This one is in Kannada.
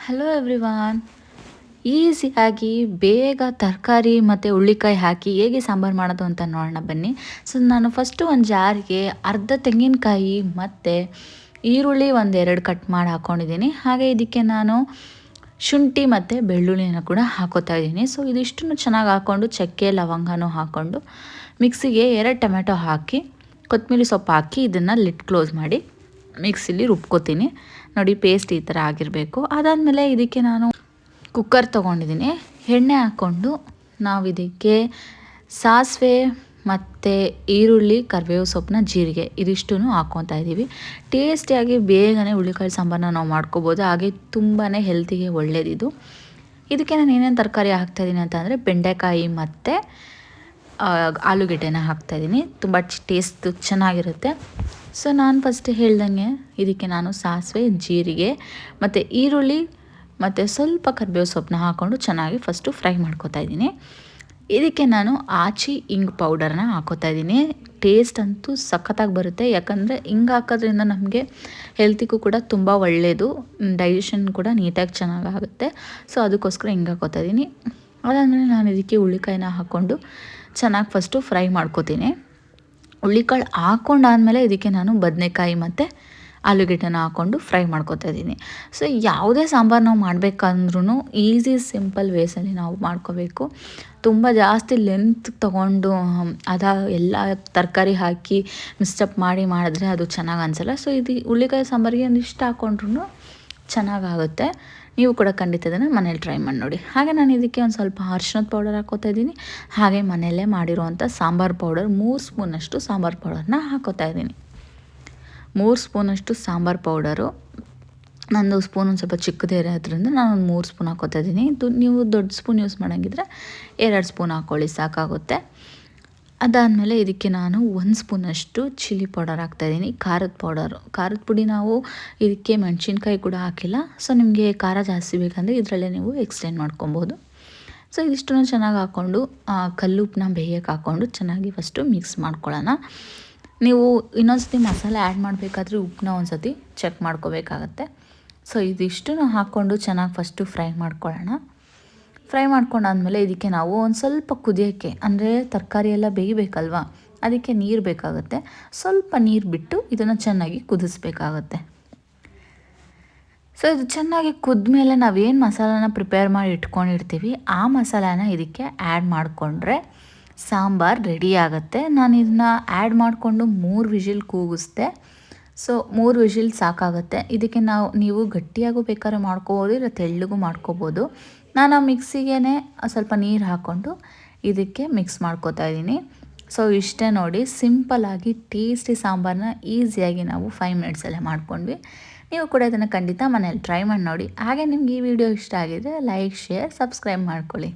Hello everyone. ಈಸಿಯಾಗಿ ಬೇಗ ತರಕಾರಿ ಮತ್ತು ಹುಳ್ಳಿಕಾಯಿ ಹಾಕಿ ಹೇಗೆ ಸಾಂಬಾರು ಮಾಡೋದು ಅಂತ ನೋಡೋಣ ಬನ್ನಿ. ಸೊ ನಾನು ಫಸ್ಟು ಒಂದು ಜಾರಿಗೆ ಅರ್ಧ ತೆಂಗಿನಕಾಯಿ ಮತ್ತು ಈರುಳ್ಳಿ ಒಂದೆರಡು ಕಟ್ ಮಾಡಿ ಹಾಕ್ಕೊಂಡಿದ್ದೀನಿ. ಹಾಗೆ ಇದಕ್ಕೆ ನಾನು ಶುಂಠಿ ಮತ್ತು ಬೆಳ್ಳುಳ್ಳಿನ ಕೂಡ ಹಾಕೋತಾ ಇದ್ದೀನಿ. ಸೊ ಇದಿಷ್ಟನ್ನು ಚೆನ್ನಾಗಿ ಹಾಕ್ಕೊಂಡು ಚಕ್ಕೆ ಲವಂಗನೂ ಹಾಕ್ಕೊಂಡು ಮಿಕ್ಸಿಗೆ 2 ಟೊಮೆಟೊ ಹಾಕಿ ಕೊತ್ತಂಬರಿ ಸೊಪ್ಪು ಹಾಕಿ ಇದನ್ನು ಲಿಡ್ ಕ್ಲೋಸ್ ಮಾಡಿ ಮಿಕ್ಸಿಲಿ ರುಬ್ಕೋತೀನಿ. ನೋಡಿ ಪೇಸ್ಟ್ ಈ ಥರ ಆಗಿರಬೇಕು. ಅದಾದಮೇಲೆ ಇದಕ್ಕೆ ನಾನು ಕುಕ್ಕರ್ ತೊಗೊಂಡಿದ್ದೀನಿ. ಎಣ್ಣೆ ಹಾಕ್ಕೊಂಡು ನಾವು ಇದಕ್ಕೆ ಸಾಸಿವೆ ಮತ್ತು ಈರುಳ್ಳಿ ಕರಿಬೇವು ಸೊಪ್ಪನ್ನ ಜೀರಿಗೆ ಇದಿಷ್ಟನ್ನು ಹಾಕ್ಕೊತಾ ಇದ್ದೀವಿ. ಟೇಸ್ಟಿಯಾಗಿ ಬೇಗನೆ ಹುಳ್ಳಿಕಾಳು ಸಾಂಬಾರನ್ನ ನಾವು ಮಾಡ್ಕೋಬೋದು. ಹಾಗೆ ತುಂಬಾ ಹೆಲ್ತಿಗೆ ಒಳ್ಳೆಯದಿದು. ಇದಕ್ಕೆ ನಾನು ಏನೇನು ತರಕಾರಿ ಹಾಕ್ತಾಯಿದ್ದೀನಿ ಅಂತ ಅಂದರೆ ಬೆಂಡೆಕಾಯಿ ಮತ್ತು ಆಲೂಗೆಡ್ಡೆನ ಹಾಕ್ತಾಯಿದ್ದೀನಿ. ತುಂಬ ಟೇಸ್ಟ್ ಚೆನ್ನಾಗಿರುತ್ತೆ. ಸೊ ನಾನು ಫಸ್ಟ್ ಹೇಳ್ದಂಗೆ ಇದಕ್ಕೆ ನಾನು ಸಾಸಿವೆ ಜೀರಿಗೆ ಮತ್ತು ಈರುಳ್ಳಿ ಮತ್ತು ಸ್ವಲ್ಪ ಕರಿಬೇವು ಸೊಪ್ಪನ್ನ ಹಾಕ್ಕೊಂಡು ಚೆನ್ನಾಗಿ ಫಸ್ಟು ಫ್ರೈ ಮಾಡ್ಕೊತಾ ಇದ್ದೀನಿ. ಇದಕ್ಕೆ ನಾನು ಆಚಿ ಇಂಗು ಪೌಡರ್ನ ಹಾಕೋತಾ ಇದ್ದೀನಿ. ಟೇಸ್ಟ್ ಅಂತೂ ಸಖತ್ತಾಗಿ ಬರುತ್ತೆ. ಯಾಕಂದರೆ ಹಿಂಗೆ ಹಾಕೋದ್ರಿಂದ ನಮಗೆ ಹೆಲ್ತಿಗೂ ಕೂಡ ತುಂಬ ಒಳ್ಳೆಯದು. ಡೈಜೆಷನ್ ಕೂಡ ನೀಟಾಗಿ ಚೆನ್ನಾಗಾಗುತ್ತೆ. ಸೊ ಅದಕ್ಕೋಸ್ಕರ ಹಿಂಗೆ ಹಾಕೋತಾ ಇದ್ದೀನಿ. ಅದಾದಮೇಲೆ ನಾನು ಇದಕ್ಕೆ ಹುಳ್ಳಿಕಾಯಿನ ಹಾಕ್ಕೊಂಡು ಚೆನ್ನಾಗಿ ಫಸ್ಟು ಫ್ರೈ ಮಾಡ್ಕೋತೀನಿ. ಹುಳ್ಳಿಕಾಳು ಹಾಕ್ಕೊಂಡಾದಮೇಲೆ ಇದಕ್ಕೆ ನಾನು ಬದನೆಕಾಯಿ ಮತ್ತು ಆಲೂಗೆಡ್ಡೆನ ಹಾಕ್ಕೊಂಡು ಫ್ರೈ ಮಾಡ್ಕೊತಾ ಇದ್ದೀನಿ. ಸೊ ಯಾವುದೇ ಸಾಂಬಾರು ನಾವು ಮಾಡಬೇಕಂದ್ರೂ ಈಸಿ ಸಿಂಪಲ್ ವೇಸಲ್ಲಿ ನಾವು ಮಾಡ್ಕೋಬೇಕು. ತುಂಬ ಜಾಸ್ತಿ ಲೆಂತ್ ತೊಗೊಂಡು ಎಲ್ಲ ತರಕಾರಿ ಹಾಕಿ ಮಿಕ್ಸಪ್ ಮಾಡಿದ್ರೆ ಅದು ಚೆನ್ನಾಗಿ ಅನಿಸಲ್ಲ. ಸೊ ಇದು ಹುಳ್ಳಿಕಾಯಿ ಸಾಂಬಾರಿಗೆ ಒಂದಿಷ್ಟು ಹಾಕ್ಕೊಂಡ್ರೂ ಚೆನ್ನಾಗಾಗುತ್ತೆ. ನೀವು ಕೂಡ ಖಂಡಿತ ಇದನ್ನು ಮನೇಲಿ ಟ್ರೈ ಮಾಡಿ ನೋಡಿ. ಹಾಗೆ ನಾನು ಇದಕ್ಕೆ ಒಂದು ಸ್ವಲ್ಪ ಅರಿಶಿಣದ ಪೌಡರ್ ಹಾಕ್ಕೋತಾ ಇದ್ದೀನಿ. ಹಾಗೆ ಮನೆಯಲ್ಲೇ ಮಾಡಿರುವಂಥ ಸಾಂಬಾರು ಪೌಡರ್ 3 ಸ್ಪೂನಷ್ಟು ಸಾಂಬಾರು ಪೌಡರ್ನ ಹಾಕ್ಕೋತಾ ಇದ್ದೀನಿ. 3 ಸ್ಪೂನಷ್ಟು ಸಾಂಬಾರು ಪೌಡರು. ನಂದು ಸ್ಪೂನ್ ಒಂದು ಸ್ವಲ್ಪ ಚಿಕ್ಕದೇ ಇರೋದ್ರಿಂದ ನಾನು ಒಂದು 3 ಸ್ಪೂನ್ ಹಾಕ್ಕೋತಾ ಇದ್ದೀನಿ. ನೀವು ದೊಡ್ಡ ಸ್ಪೂನ್ ಯೂಸ್ ಮಾಡೋಂಗಿದ್ರೆ 2 ಸ್ಪೂನ್ ಹಾಕ್ಕೊಳ್ಳಿ ಸಾಕಾಗುತ್ತೆ. ಅದಾದಮೇಲೆ ಇದಕ್ಕೆ ನಾನು 1 ಸ್ಪೂನಷ್ಟು ಚಿಲ್ಲಿ ಪೌಡರ್ ಹಾಕ್ತಾಯಿದ್ದೀನಿ. ಖಾರದ ಪುಡಿ ನಾವು ಇದಕ್ಕೆ ಮೆಣಸಿನ್ಕಾಯಿ ಕೂಡ ಹಾಕಿಲ್ಲ. ಸೊ ನಿಮಗೆ ಖಾರ ಜಾಸ್ತಿ ಬೇಕಂದರೆ ಇದರಲ್ಲೇ ನೀವು ಎಕ್ಸ್ಟೆಂಡ್ ಮಾಡ್ಕೊಬೋದು. ಸೊ ಇದಿಷ್ಟನ್ನು ಚೆನ್ನಾಗಿ ಹಾಕ್ಕೊಂಡು ಕಲ್ಲುಪ್ಪನ್ನ ಬೇಯಕ್ಕೆ ಹಾಕ್ಕೊಂಡು ಚೆನ್ನಾಗಿ ಫಸ್ಟು ಮಿಕ್ಸ್ ಮಾಡ್ಕೊಳ್ಳೋಣ. ನೀವು ಇನ್ನೊಂದ್ಸತಿ ಮಸಾಲೆ ಆ್ಯಡ್ ಮಾಡಬೇಕಾದ್ರೆ ಉಪ್ಪನ್ನ ಒಂದು ಸತಿ ಚೆಕ್ ಮಾಡ್ಕೋಬೇಕಾಗತ್ತೆ. ಸೊ ಇದಿಷ್ಟನ್ನು ಹಾಕ್ಕೊಂಡು ಚೆನ್ನಾಗಿ ಫಸ್ಟು ಫ್ರೈ ಮಾಡ್ಕೊಳ್ಳೋಣ. ಫ್ರೈ ಮಾಡ್ಕೊಂಡಾದ್ಮೇಲೆ ಇದಕ್ಕೆ ನಾವು ಒಂದು ಸ್ವಲ್ಪ ಕುದಿಯೋಕ್ಕೆ, ಅಂದರೆ ತರಕಾರಿ ಎಲ್ಲ ಬೇಯಬೇಕಲ್ವ, ಅದಕ್ಕೆ ನೀರು ಬೇಕಾಗುತ್ತೆ. ಸ್ವಲ್ಪ ನೀರು ಬಿಟ್ಟು ಇದನ್ನು ಚೆನ್ನಾಗಿ ಕುದಿಸ್ಬೇಕಾಗತ್ತೆ. ಸೊ ಇದು ಚೆನ್ನಾಗಿ ಕುದ್ಮೇಲೆ ನಾವೇನು ಮಸಾಲಾನ ಪ್ರಿಪೇರ್ ಮಾಡಿ ಇಟ್ಕೊಂಡಿರ್ತೀವಿ ಆ ಮಸಾಲಾನ ಇದಕ್ಕೆ ಆ್ಯಡ್ ಮಾಡಿಕೊಂಡ್ರೆ ಸಾಂಬಾರು ರೆಡಿ ಆಗುತ್ತೆ. ನಾನು ಇದನ್ನ ಆ್ಯಡ್ ಮಾಡಿಕೊಂಡು 3 ವಿಷಿಲ್ ಕೂಗಿಸ್ದೆ. ಸೊ 3 ವಿಷಿಲ್ ಸಾಕಾಗುತ್ತೆ. ಇದಕ್ಕೆ ನೀವು ಗಟ್ಟಿಯಾಗೂ ಬೇಕಾದ್ರೆ ಮಾಡ್ಕೋಬೋದು, ಇಲ್ಲ ತೆಳ್ಳಗೂ ಮಾಡ್ಕೋಬೋದು. ನಾನು ಮಿಕ್ಸಿಗೆ ಸ್ವಲ್ಪ ನೀರು ಹಾಕ್ಕೊಂಡು ಇದಕ್ಕೆ ಮಿಕ್ಸ್ ಮಾಡ್ಕೋತಾ ಇದ್ದೀನಿ. ಸೊ ಇಷ್ಟೇ ನೋಡಿ, ಸಿಂಪಲ್ಲಾಗಿ ಟೇಸ್ಟಿ ಸಾಂಬಾರನ್ನ ಈಸಿಯಾಗಿ ನಾವು 5 ಮಿನಿಟ್ಸಲ್ಲೇ ಮಾಡ್ಕೊಂಡ್ವಿ. ನೀವು ಕೂಡ ಇದನ್ನು ಖಂಡಿತ ಮನೇಲಿ ಟ್ರೈ ಮಾಡಿ ನೋಡಿ. ಹಾಗೆ ನಿಮ್ಗೆ ಈ ವಿಡಿಯೋ ಇಷ್ಟ ಆಗಿದ್ರೆ ಲೈಕ್, ಶೇರ್, ಸಬ್ಸ್ಕ್ರೈಬ್ ಮಾಡ್ಕೊಳ್ಳಿ.